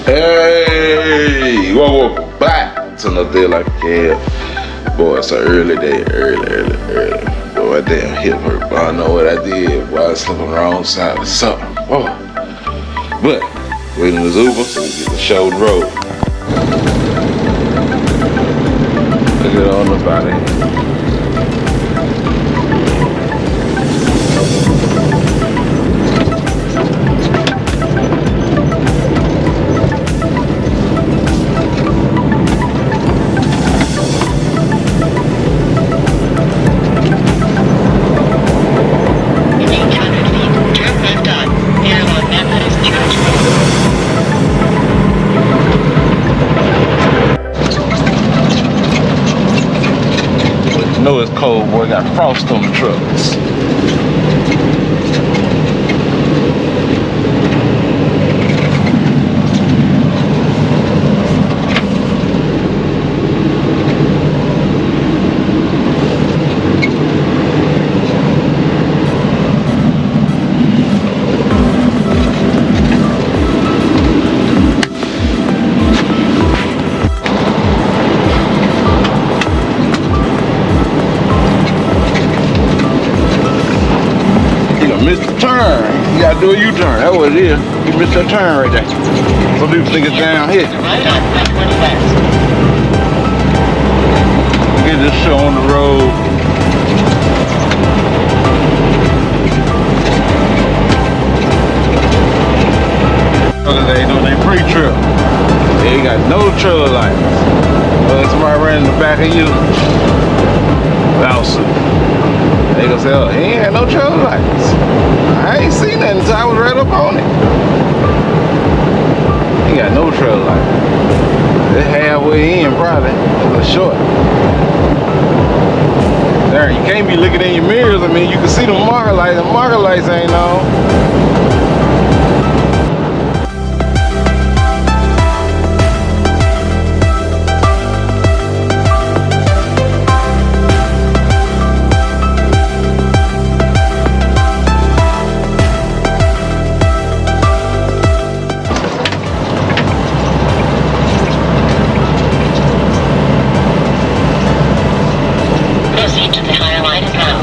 Hey, welcome back to another day like hell. Boy, it's an early day, early. Boy, that damn hip hurt. But I don't know what I did. Boy, I slept on the wrong side of something. Whoa. But, waiting this Uber, so we get the show and roll. Let's get on up out of here. Know it's cold, boy. Got frost on the trucks. Missed the turn. You gotta do a U-turn. That's what it is. You missed that turn right there. Some people think it's down here. Right on I-20 West. Get this show on the road. They doing their pre-trip. They ain't got no trailer lights. Somebody ran in the back of you. Lawsuit. They gonna say, oh, he ain't got no trailer lights. I ain't seen that until I was right up on it. He ain't got no trailer lights. They're halfway in probably. A little short. There, you can't be looking in your mirrors. I mean, you can see the marker lights. The marker lights ain't on. To the higher line is now.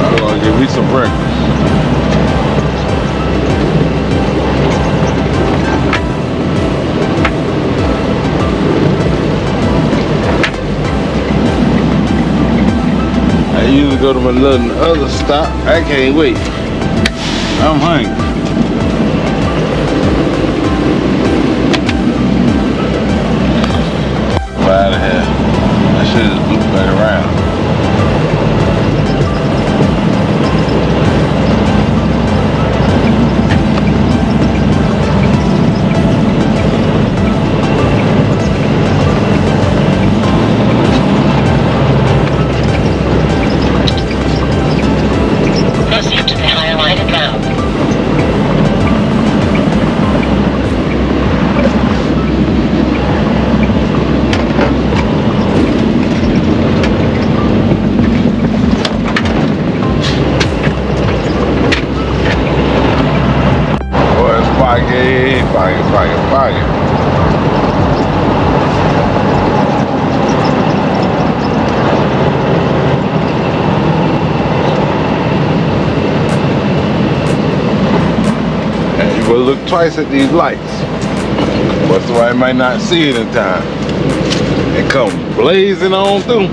I'm gonna give me some breakfast. I usually go to my other stop. I can't wait. I'm hungry. I'm out of here. I should have just looped back around. Proceed to the higher line and round. Pocket. And you will look twice at these lights. That's why I might not see it in time. It come blazing on through.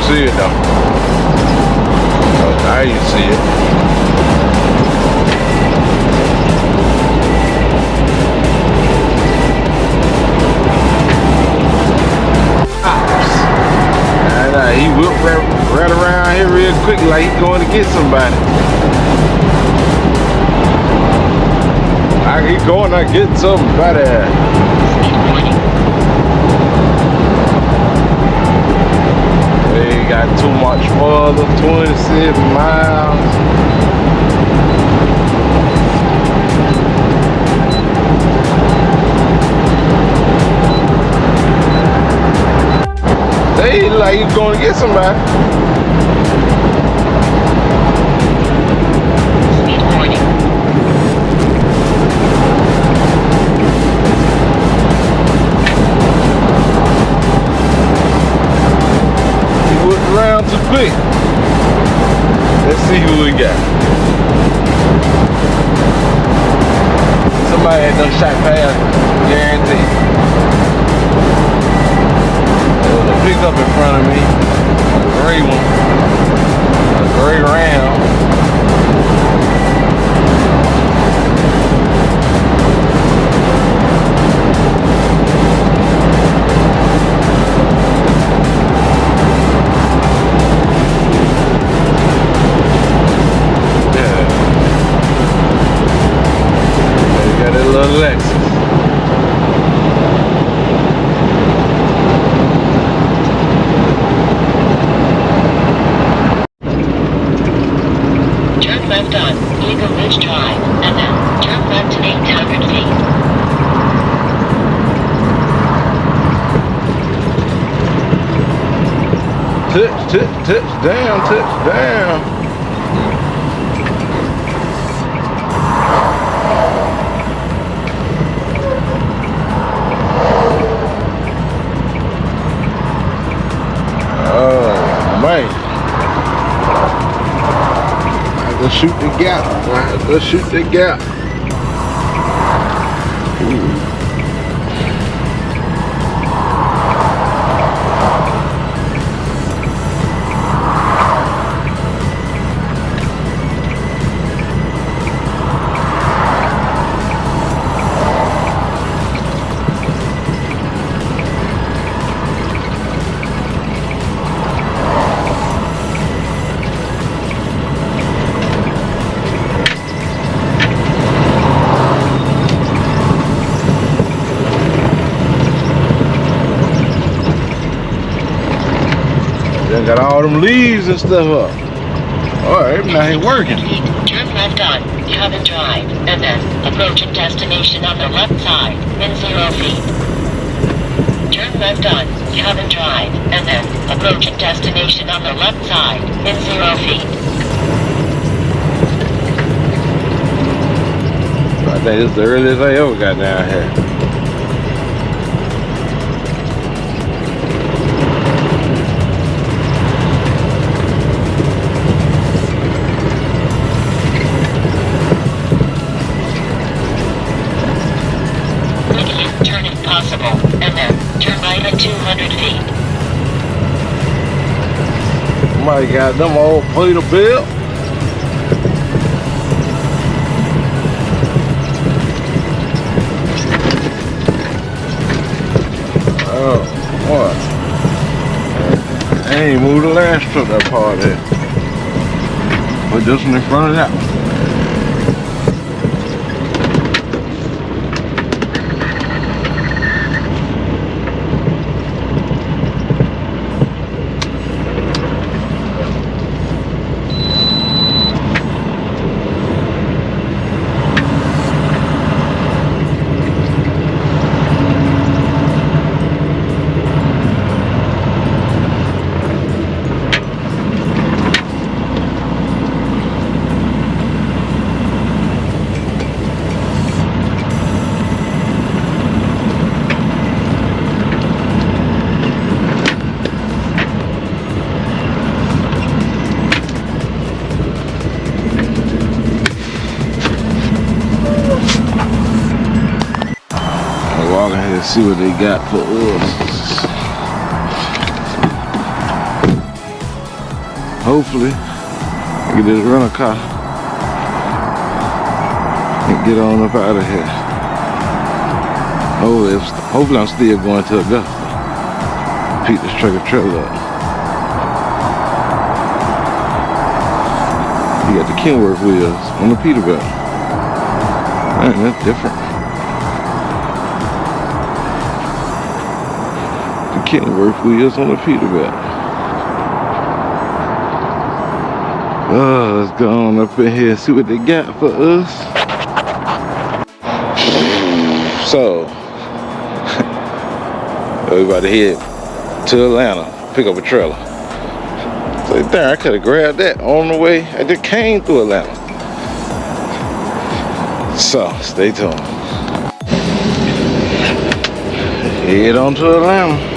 See it though. Oh, now you see it. like he's going to get somebody. He's going to get somebody. Speed warning. We got too much further, 27 miles. They like he's going to get somebody. Speed warning. He went around too quick. Let's see who we got. Somebody had done shot past, guaranteed. There was a pickup in front of me, a gray one, a gray Ram. Yeah. They got that little Lexus. Turn left on Eagle Ridge Drive, and then turn left at 800 feet. Touchdown. Oh, man. Let's shoot the gap. Let's shoot the gap. They got all them leaves and stuff up. Alright, now he working. Turn left on Coven Drive, and then approaching destination on the left side in 0 feet. Turn left on Coven Drive, and then approaching destination on the left side in 0 feet. I think this is the earliest I ever got down here. Make a U-turn if possible, and then turn right at 200 feet. Somebody got them old Peter Bill. Oh, boy. I ain't moved the last truck that part there. Put this one in front of that one. Let's see what they got for us. Hopefully, I get this rental car and get on up out of here. Hopefully I'm still going to Augusta. Pick this truck and trailer up. You got the Kenworth wheels on the Peterbilt. Man, that's different. The Kenworth wheels on the Peterbilt. Oh, let's go on up in here and see what they got for us. So, we about to head to Atlanta, pick up a trailer. So, damn, I could have grabbed that on the way. I just came through Atlanta. So, stay tuned. Head on to Atlanta.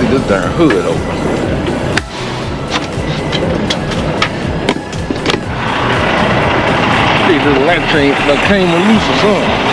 This darn hood open. See, this latch ain't that came loose or something.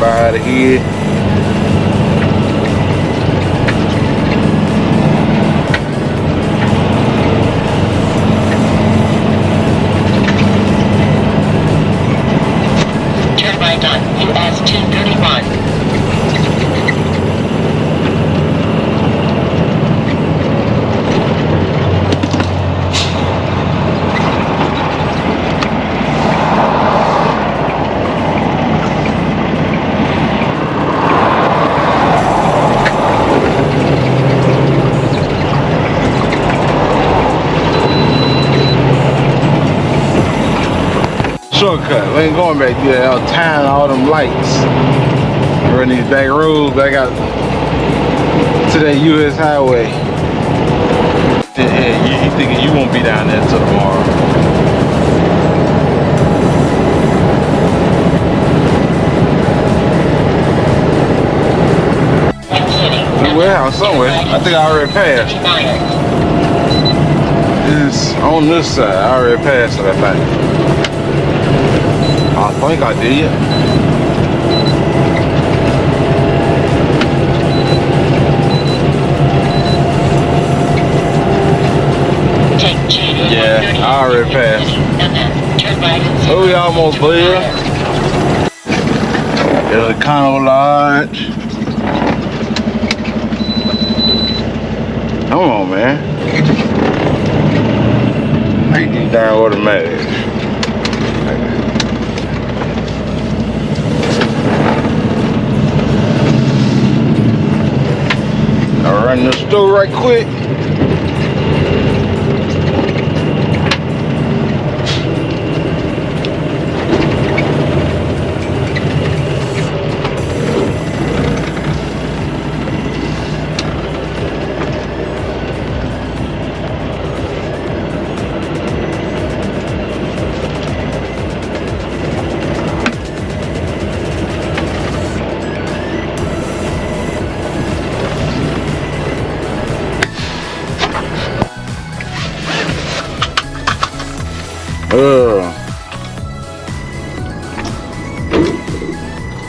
Out of here. Turn right on US 231. Shortcut. We ain't going back there. I was tying all them lights. Run these back roads back out to that US highway. Yeah, you thinking you won't be down there till tomorrow. Warehouse somewhere. I think I already passed. It's on this side. I already passed it, I think. I think I did. Yeah, I already passed. Oh, we almost there. There's a Econo Lodge. Come on, man. I hate these darn automatics. I'll run the store right quick.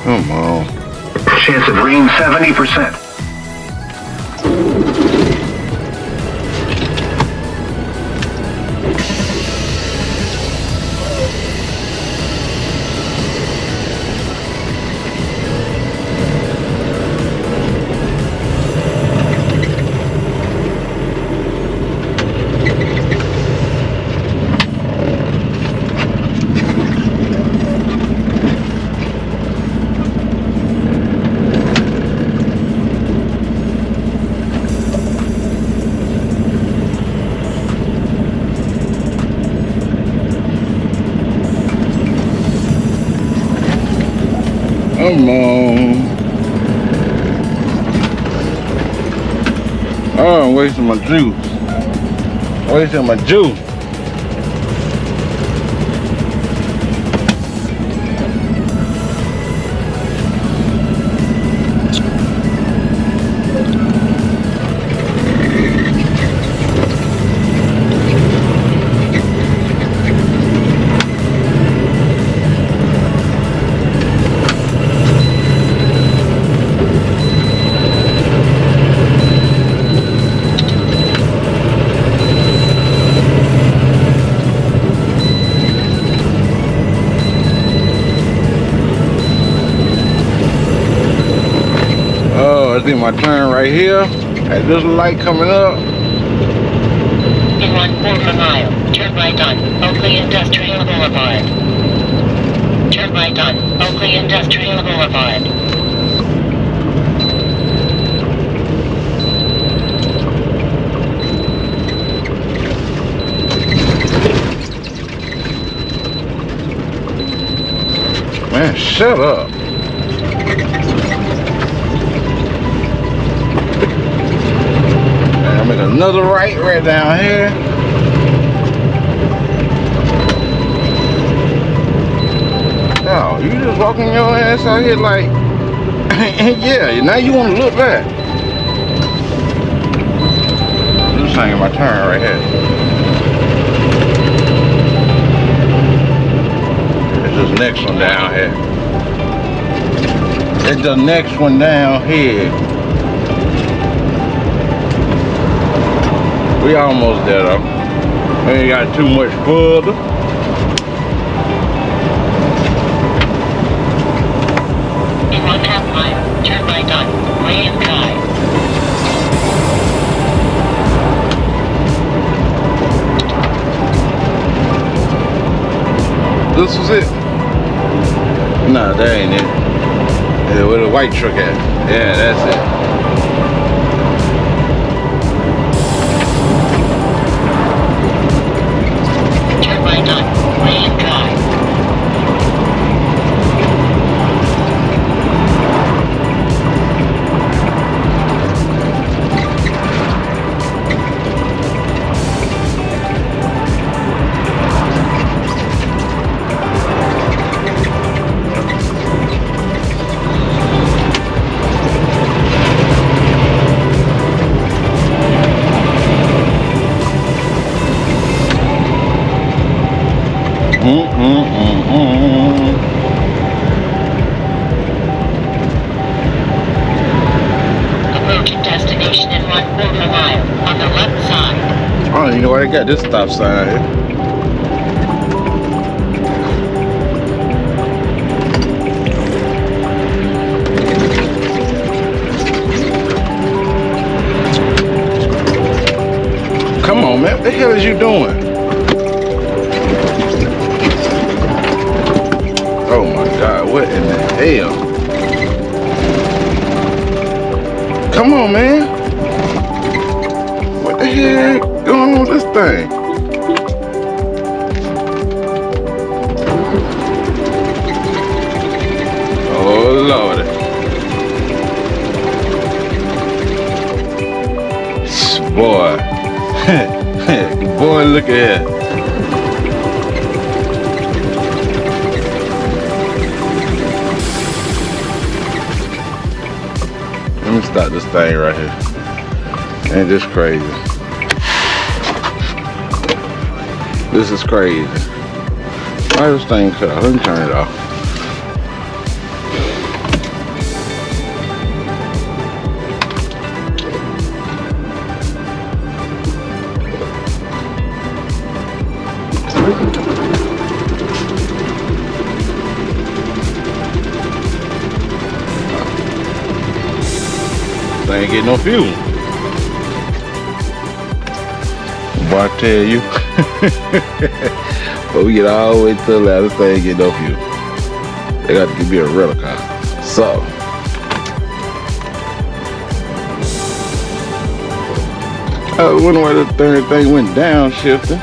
Come on. Chance of rain 70%. Come on. Oh, I'm wasting my juice. Wasting my juice. I think my turn right here. At this light coming up. In 1/4 mile, turn right on Oakley Industrial Boulevard. Turn right on Oakley Industrial Boulevard. Man, shut up. Make another right down here. Oh, you just walking your ass out here like, yeah, now you want to look back. I'm just saying my turn right here. It's this next one down here. It's the next one down here. We almost there though. We ain't got too much further. In 1/2 mile, turn right on Graham Drive. This was it. Nah, that ain't it. Yeah, where the white truck at? Yeah, that's it. Approaching destination in 1/4 mile on the left side. I don't even know why they got this stop sign here. Come on, man. What the hell is you doing? Oh my God, what in the hell? Come on, man. What the hell going on with this thing? Oh Lord. Boy. Boy, look at it. Let me stop this thing right here. Ain't this crazy? This is crazy. Why is this thing cut off? Let me turn it off. They ain't getting no fuel. Boy, I tell you. But we get all the way to the last, this thing ain't get no fuel. They got to give me a rental car. So. I wonder why the third thing went down shifting.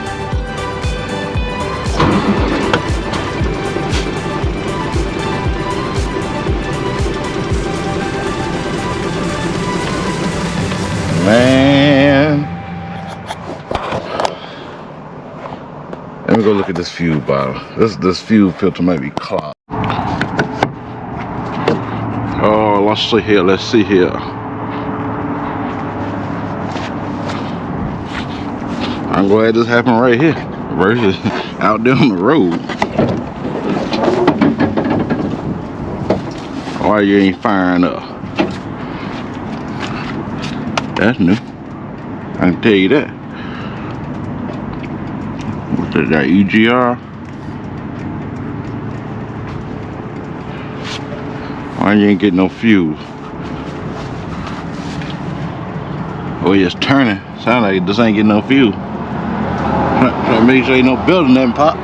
go look at this fuel bottle. This fuel filter might be clogged. Oh, let's see here. Let's see here. I'm glad this happened right here versus out there on the road. Why you ain't firing up? That's new. I can tell you that. What's that EGR? Why you ain't getting no fuel? Oh, it's turning. Sound like this ain't getting no fuel. Try to make sure ain't no building that pop.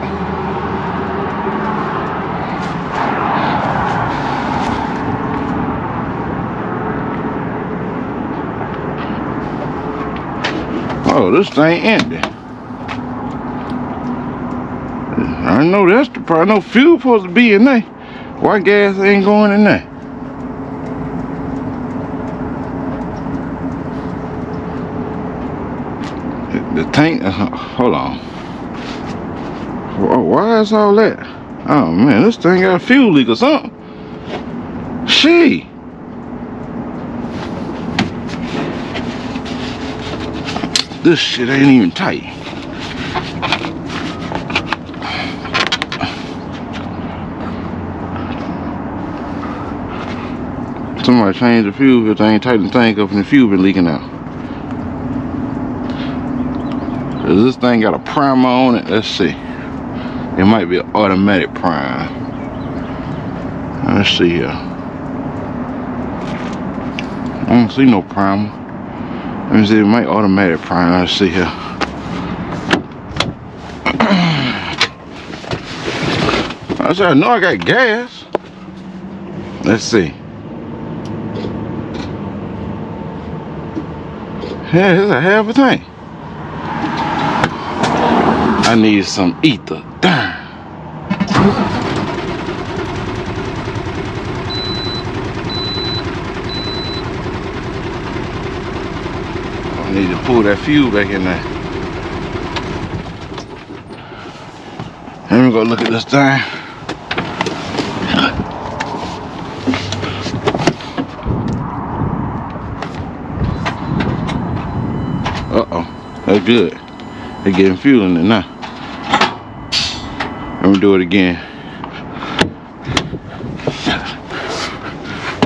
Oh, this thing empty. I know that's the problem. No fuel supposed to be in there. Why gas ain't going in there? The tank, hold on. Why is all that? Oh man, this thing got a fuel leak or something. She. This shit ain't even tight. Somebody change the fuel if they ain't tighten the tank up and the fuel been leaking out. Does this thing got a primer on it? Let's see. It might be an automatic prime. Let's see here. I don't see no primer. Let me see, it might automatic prime. Let's see here. I said, I know I got gas. Let's see. Yeah, it's a half a tank. I need some ether. Darn. I need to pull that fuel back in there. Let me go look at this thing. Uh-oh, that's good. They're getting fuel in it now. Let me do it again.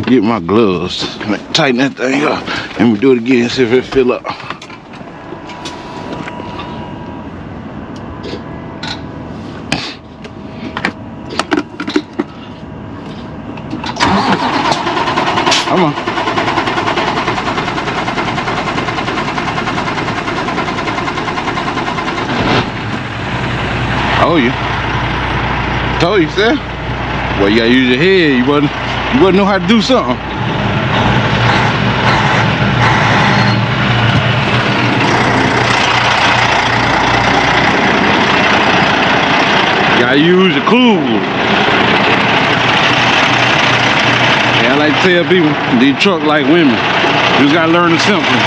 Get my gloves. Tighten that thing up. Let me do it again, see if it fill up. Come on. Oh, you told you, sir. Well, you gotta use your head. You wouldn't know how to do something. You gotta use your clues. Yeah, I like to tell people, these trucks like women. You just gotta learn the simple.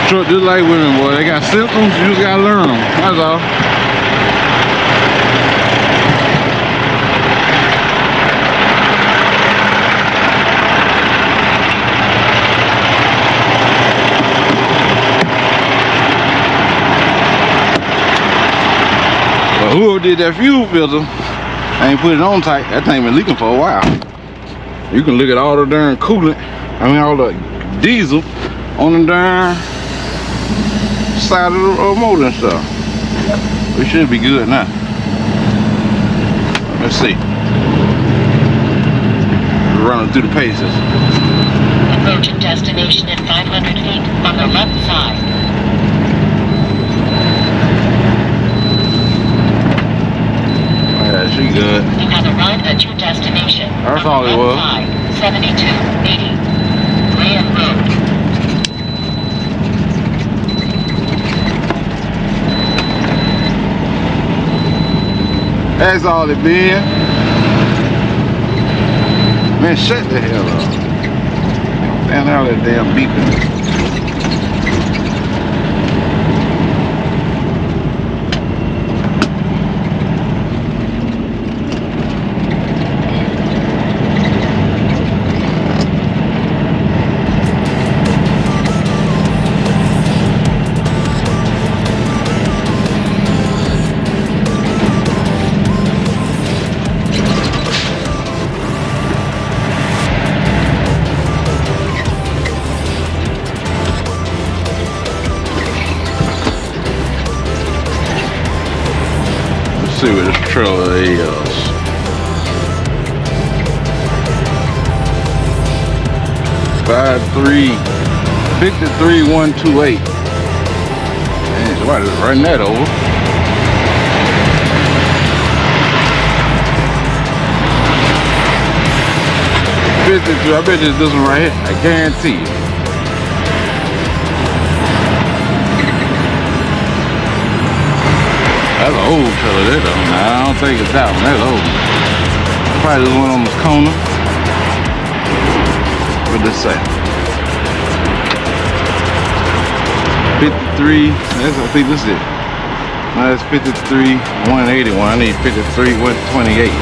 Truck just like women, boy. They got symptoms, you just gotta learn them. That's all. But whoever did that fuel filter, ain't put it on tight. That thing been leaking for a while. You can look at all the darn coolant, all the diesel on the darn side of the motor and stuff. We should be good now. Let's see. We're running through the paces. Approaching destination at 500 feet on the left side. Yeah, she good. You have arrived at your destination. That's all it was. 7280 Graham Road. That's all it been. Man, shut the hell up. Stand out that damn beeping. See what this trailer is. 53-128. Man, somebody just running that over. I bet it's this one right here. I guarantee you. That's an old trailer there though. Nah, I don't think it's that one. That's old. Probably this one on this corner. What this say? 53. I think this is it. No, that's 53-181. I need 53-128.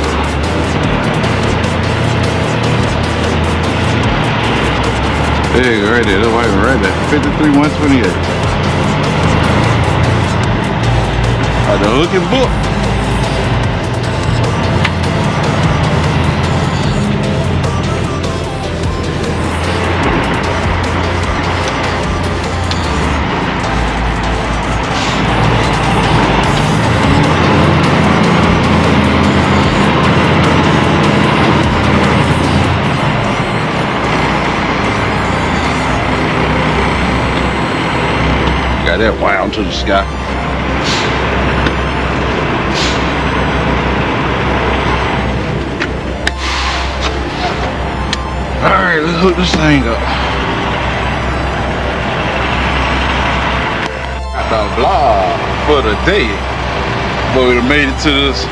There you go, right there. That's right there. 53-128. The hook and book. Got that wound to the sky. Alright, let's hook this thing up. Got the vlog for the day. Boy, we done made it to this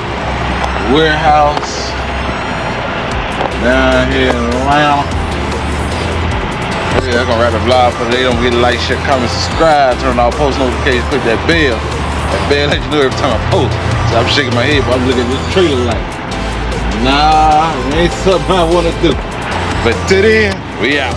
warehouse down here in Atlanta. Yeah, I'm gonna wrap the vlog for the day. Don't forget to like, share, comment, subscribe, turn on post notifications, click that bell. That bell let you know every time I post. So I'm shaking my head, but I'm looking at this trailer like, nah, it ain't something I wanna do. But to then, we out.